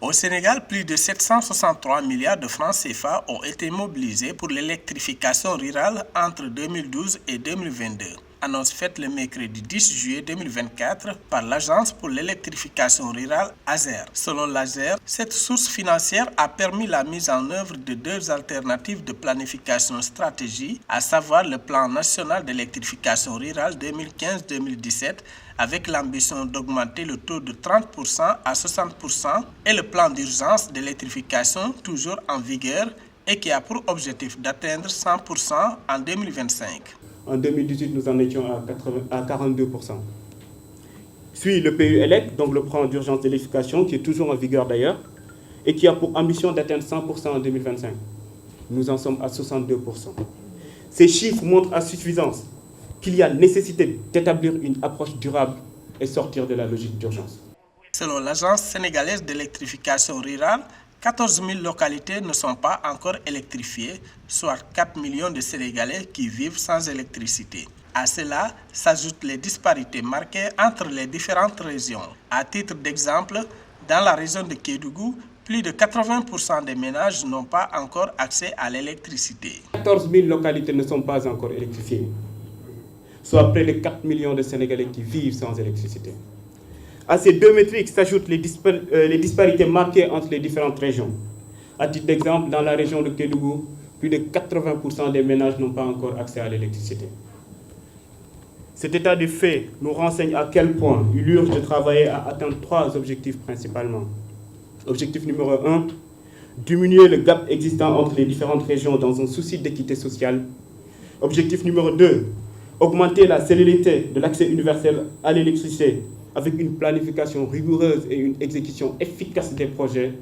Au Sénégal, plus de 763 milliards de francs CFA ont été mobilisés pour l'électrification rurale entre 2012 et 2022. Annonce faite le mercredi 10 juillet 2024 par l'Agence pour l'électrification rurale ASER. Selon l'ASER, cette source financière a permis la mise en œuvre de deux alternatives de planification stratégique, à savoir le plan national d'électrification rurale 2015-2017 avec l'ambition d'augmenter le taux de 30% à 60% et le plan d'urgence d'électrification toujours en vigueur et qui a pour objectif d'atteindre 100% en 2025. En 2018, nous en étions à 42%. Suit le PUELEC, donc le plan d'urgence d'électrification, qui est toujours en vigueur d'ailleurs, et qui a pour ambition d'atteindre 100% en 2025. Nous en sommes à 62%. Ces chiffres montrent à suffisance qu'il y a nécessité d'établir une approche durable et sortir de la logique d'urgence. Selon l'Agence sénégalaise d'électrification rurale, 14 000 localités ne sont pas encore électrifiées, soit 4 millions de Sénégalais qui vivent sans électricité. À cela s'ajoutent les disparités marquées entre les différentes régions. À titre d'exemple, dans la région de Kédougou, plus de 80% des ménages n'ont pas encore accès à l'électricité. 14 000 localités ne sont pas encore électrifiées, soit près de 4 millions de Sénégalais qui vivent sans électricité. À ces deux métriques s'ajoutent les disparités marquées entre les différentes régions. À titre d'exemple, dans la région de Kédougou, plus de 80% des ménages n'ont pas encore accès à l'électricité. Cet état de fait nous renseigne à quel point il urge de travailler à atteindre trois objectifs principalement. Objectif numéro 1, diminuer le gap existant entre les différentes régions dans un souci d'équité sociale. Objectif numéro 2, augmenter la célérité de l'accès universel à l'électricité avec une planification rigoureuse et une exécution efficace des projets.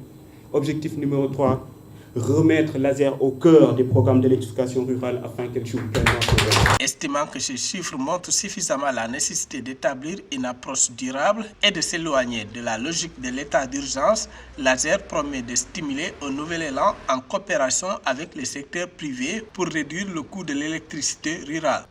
Objectif numéro 3, remettre l'ASER au cœur des programmes d'électrification rurale afin qu'elle joue pleinement son rôle. Estimant que ces chiffres montrent suffisamment la nécessité d'établir une approche durable et de s'éloigner de la logique de l'état d'urgence, l'ASER promet de stimuler un nouvel élan en coopération avec le secteur privé pour réduire le coût de l'électricité rurale.